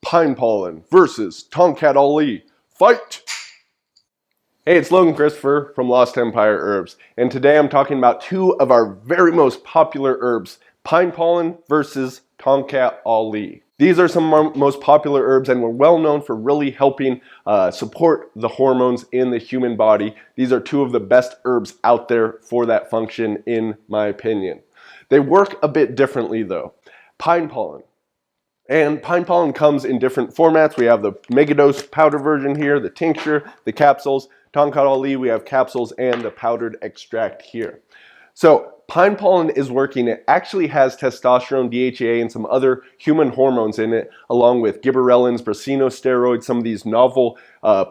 Pine Pollen versus Tongkat Ali. Fight! Hey, it's Logan Christopher from Lost Empire Herbs, and today I'm talking about two of our very most popular herbs, Pine Pollen versus Tongkat Ali. These are some of our most popular herbs and we're well known for really helping support the hormones in the human body. These are two of the best herbs out there for that function, in my opinion. They work a bit differently though. Pine Pollen. And pine pollen comes in different formats. We have the megadose powder version here, the tincture, the capsules. Tongkat Ali, we have capsules and the powdered extract here. So pine pollen is working. It actually has testosterone, DHEA, and some other human hormones in it, along with gibberellins, brasinosteroids, some of these novel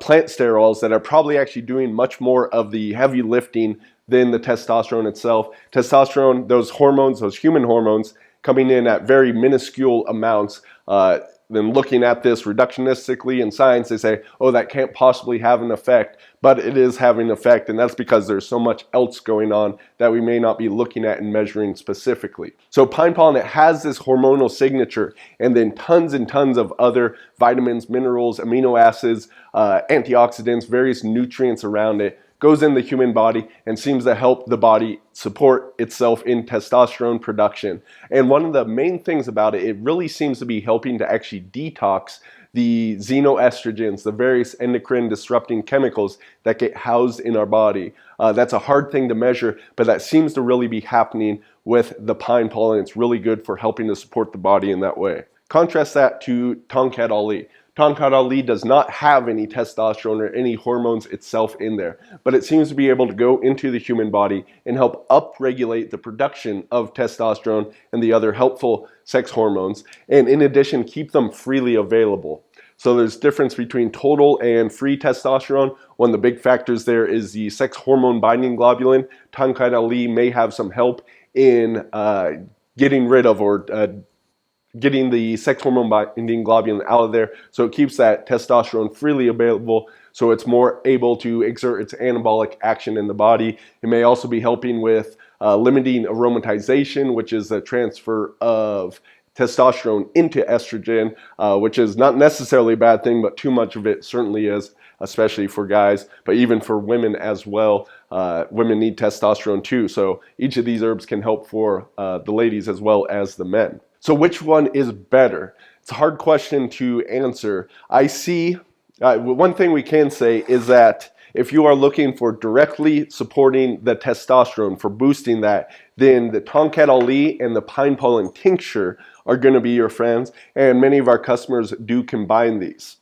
plant sterols that are probably actually doing much more of the heavy lifting than the testosterone itself. Testosterone, those hormones, those human hormones, coming in at very minuscule amounts. Then looking at this reductionistically in science, they say, oh, that can't possibly have an effect, but it is having an effect, and that's because there's so much else going on that we may not be looking at and measuring specifically. So pine pollen, it has this hormonal signature, and then tons and tons of other vitamins, minerals, amino acids, antioxidants, various nutrients around it, goes in the human body and seems to help the body support itself in testosterone production. And one of the main things about it, it really seems to be helping to actually detox the xenoestrogens, the various endocrine disrupting chemicals that get housed in our body. That's a hard thing to measure, but that seems to really be happening with the pine pollen. It's really good for helping to support the body in that way. Contrast that to Tongkat Ali. Tongkat Ali does not have any testosterone or any hormones itself in there, but it seems to be able to go into the human body and help upregulate the production of testosterone and the other helpful sex hormones, and in addition keep them freely available. So there's difference between total and free testosterone. One of the big factors there is the sex hormone binding globulin. Tongkat Ali may have some help in getting rid of or getting the sex hormone binding globulin out of there, so it keeps that testosterone freely available, so it's more able to exert its anabolic action in the body. It may also be helping with limiting aromatization, which is the transfer of testosterone into estrogen, which is not necessarily a bad thing, but too much of it certainly is, especially for guys, but even for women as well. Women need testosterone too, so each of these herbs can help for the ladies as well as the men. So which one is better? It's a hard question to answer. I see, one thing we can say is that if you are looking for directly supporting the testosterone, for boosting that, then the Tongkat Ali and the pine pollen tincture are going to be your friends, and many of our customers do combine these.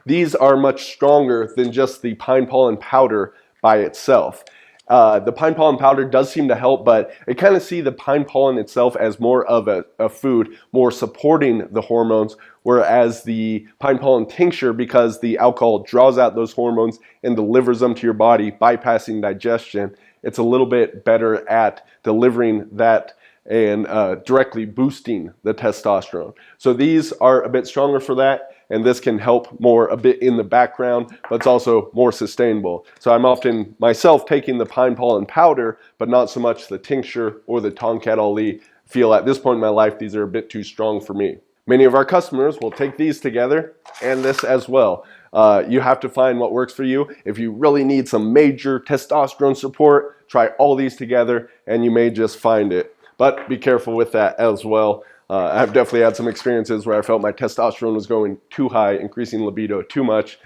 These are much stronger than just the pine pollen powder by itself. The pine pollen powder does seem to help, but I kind of see the pine pollen itself as more of a food, more supporting the hormones, whereas the pine pollen tincture, because the alcohol draws out those hormones and delivers them to your body, bypassing digestion, it's a little bit better at delivering that and directly boosting the testosterone. So these are a bit stronger for that, and this can help more a bit in the background, but it's also more sustainable. So I'm often myself taking the pine pollen powder, but not so much the tincture or the Tongkat Ali. Feel at this point in my life these are a bit too strong for me. Many of our customers will take these together and this as well. You have to find what works for you. If you really need some major testosterone support, try all these together and you may just find it. But be careful with that as well. I've definitely had some experiences where I felt my testosterone was going too high, increasing libido too much,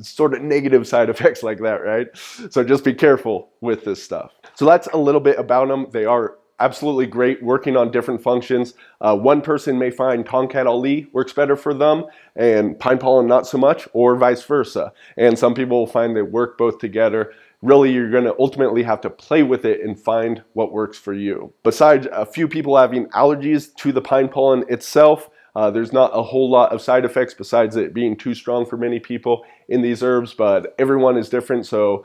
sort of negative side effects like that, right? So just be careful with this stuff. So that's a little bit about them. They are absolutely great, working on different functions. One person may find Tongkat Ali works better for them and pine pollen not so much, or vice versa. And some people will find they work both together. Really, you're going to ultimately have to play with it and find what works for you. Besides a few people having allergies to the pine pollen itself, there's not a whole lot of side effects besides it being too strong for many people in these herbs, but everyone is different, so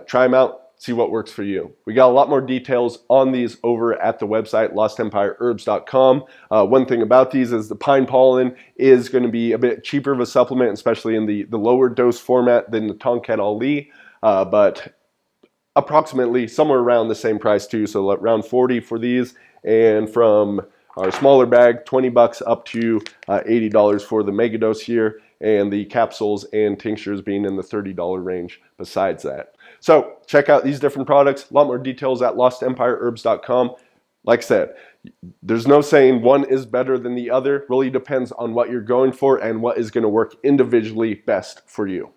try them out, see what works for you. We got a lot more details on these over at the website, lostempireherbs.com. One thing about these is the pine pollen is going to be a bit cheaper of a supplement, especially in the lower dose format than the Tongkat Ali, but approximately somewhere around the same price too, so around $40 for these, and from Our smaller bag, 20 bucks up to $80 for the mega dose here, and the capsules and tinctures being in the $30 range besides that. So check out these different products. A lot more details at lostempireherbs.com. Like I said, there's no saying one is better than the other. Really depends on what you're going for and what is going to work individually best for you.